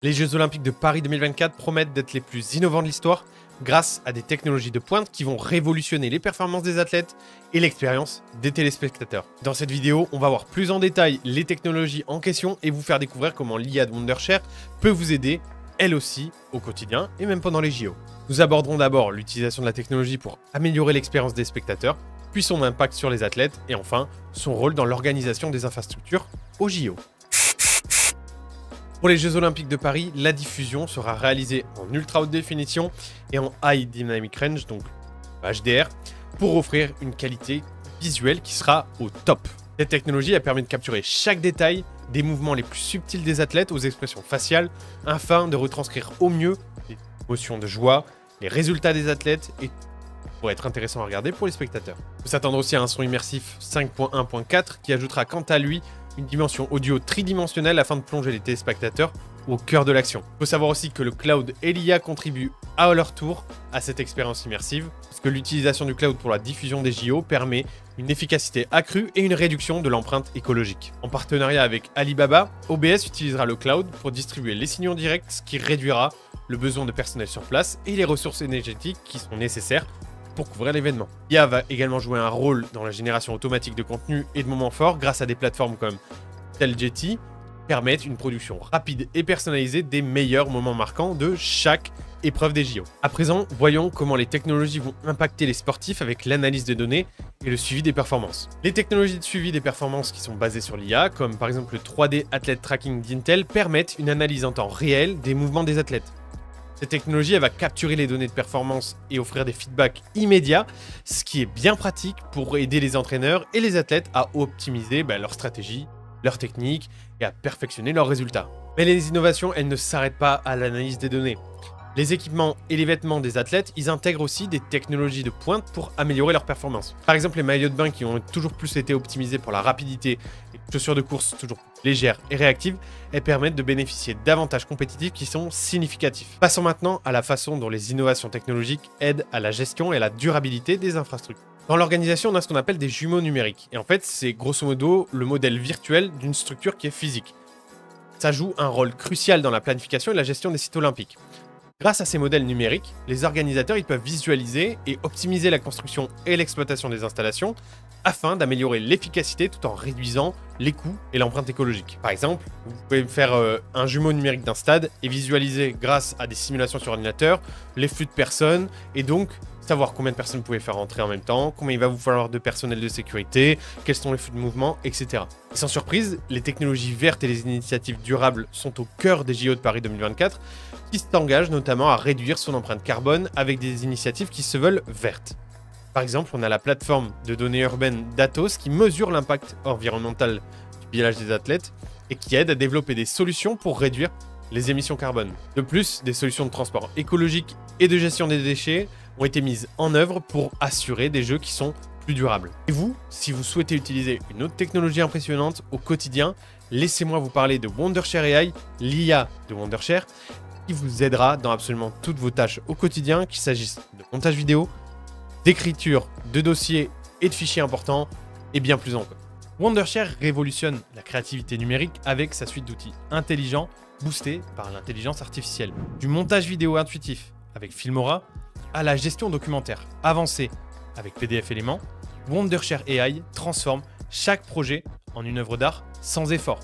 Les Jeux Olympiques de Paris 2024 promettent d'être les plus innovants de l'histoire grâce à des technologies de pointe qui vont révolutionner les performances des athlètes et l'expérience des téléspectateurs. Dans cette vidéo, on va voir plus en détail les technologies en question et vous faire découvrir comment l'IA de Wondershare peut vous aider, elle aussi, au quotidien et même pendant les JO. Nous aborderons d'abord l'utilisation de la technologie pour améliorer l'expérience des spectateurs, puis son impact sur les athlètes et enfin son rôle dans l'organisation des infrastructures aux JO. Pour les Jeux Olympiques de Paris, la diffusion sera réalisée en ultra haute définition et en High Dynamic Range, donc HDR, pour offrir une qualité visuelle qui sera au top. Cette technologie a permis de capturer chaque détail, des mouvements les plus subtils des athlètes aux expressions faciales, afin de retranscrire au mieux les émotions de joie, les résultats des athlètes et pour être intéressant à regarder pour les spectateurs. On peut s'attendre aussi à un son immersif 5.1.4 qui ajoutera quant à lui une dimension audio tridimensionnelle afin de plonger les téléspectateurs au cœur de l'action. Il faut savoir aussi que le cloud et l'IA contribuent à leur tour à cette expérience immersive, parce que l'utilisation du cloud pour la diffusion des JO permet une efficacité accrue et une réduction de l'empreinte écologique. En partenariat avec Alibaba, OBS utilisera le cloud pour distribuer les signaux directs, ce qui réduira le besoin de personnel sur place et les ressources énergétiques qui sont nécessaires pour couvrir l'événement. IA va également jouer un rôle dans la génération automatique de contenu et de moments forts grâce à des plateformes comme Teljet permettent une production rapide et personnalisée des meilleurs moments marquants de chaque épreuve des JO. À présent, voyons comment les technologies vont impacter les sportifs avec l'analyse des données et le suivi des performances. Les technologies de suivi des performances qui sont basées sur l'IA, comme par exemple le 3D Athlete Tracking d'Intel, permettent une analyse en temps réel des mouvements des athlètes. Cette technologie elle va capturer les données de performance et offrir des feedbacks immédiats, ce qui est bien pratique pour aider les entraîneurs et les athlètes à optimiser leur stratégie, leur technique et à perfectionner leurs résultats. Mais les innovations, elles ne s'arrêtent pas à l'analyse des données. Les équipements et les vêtements des athlètes, ils intègrent aussi des technologies de pointe pour améliorer leur performance. Par exemple, les maillots de bain qui ont toujours plus été optimisés pour la rapidité, les chaussures de course toujours plus légères et réactives, elles permettent de bénéficier d'avantages compétitifs qui sont significatifs. Passons maintenant à la façon dont les innovations technologiques aident à la gestion et à la durabilité des infrastructures. Dans l'organisation, on a ce qu'on appelle des jumeaux numériques. Et en fait, c'est grosso modo le modèle virtuel d'une structure qui est physique. Ça joue un rôle crucial dans la planification et la gestion des sites olympiques. Grâce à ces modèles numériques, les organisateurs ils peuvent visualiser et optimiser la construction et l'exploitation des installations afin d'améliorer l'efficacité tout en réduisant les coûts et l'empreinte écologique. Par exemple, vous pouvez faire un jumeau numérique d'un stade et visualiser grâce à des simulations sur ordinateur les flux de personnes et donc savoir combien de personnes vous pouvez faire entrer en même temps, combien il va vous falloir de personnel de sécurité, quels sont les flux de mouvement, etc. Et sans surprise, les technologies vertes et les initiatives durables sont au cœur des JO de Paris 2024, qui s'engagent notamment à réduire son empreinte carbone avec des initiatives qui se veulent vertes. Par exemple, on a la plateforme de données urbaines Datos qui mesure l'impact environnemental du habillage des athlètes et qui aide à développer des solutions pour réduire les émissions carbone. De plus, des solutions de transport écologique et de gestion des déchets ont été mises en œuvre pour assurer des jeux qui sont plus durables. Et vous, si vous souhaitez utiliser une autre technologie impressionnante au quotidien, laissez-moi vous parler de Wondershare AI, l'IA de Wondershare, qui vous aidera dans absolument toutes vos tâches au quotidien, qu'il s'agisse de montage vidéo, d'écriture de dossiers et de fichiers importants, et bien plus encore. Wondershare révolutionne la créativité numérique avec sa suite d'outils intelligents boostés par l'intelligence artificielle. Du montage vidéo intuitif avec Filmora, à la gestion documentaire avancée avec PDF Elements, Wondershare AI transforme chaque projet en une œuvre d'art sans effort.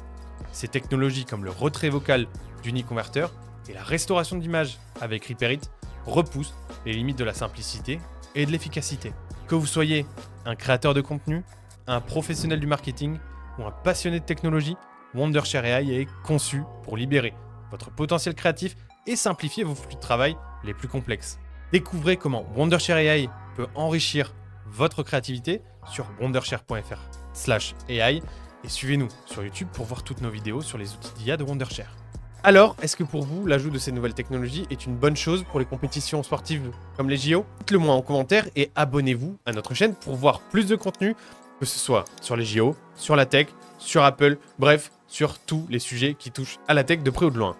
Ces technologies comme le retrait vocal d'Uniconverter et la restauration d'images avec Reaper It repoussent les limites de la simplicité et de l'efficacité. Que vous soyez un créateur de contenu, un professionnel du marketing ou un passionné de technologie, Wondershare AI est conçu pour libérer votre potentiel créatif et simplifier vos flux de travail les plus complexes. Découvrez comment Wondershare AI peut enrichir votre créativité sur wondershare.fr/AI et suivez-nous sur YouTube pour voir toutes nos vidéos sur les outils d'IA de Wondershare. Alors, est-ce que pour vous, l'ajout de ces nouvelles technologies est une bonne chose pour les compétitions sportives comme les JO? Dites-le moi en commentaire et abonnez-vous à notre chaîne pour voir plus de contenu, que ce soit sur les JO, sur la tech, sur Apple, bref, sur tous les sujets qui touchent à la tech de près ou de loin.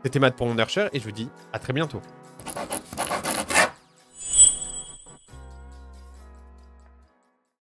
C'était Matt pour Wondershare et je vous dis à très bientôt.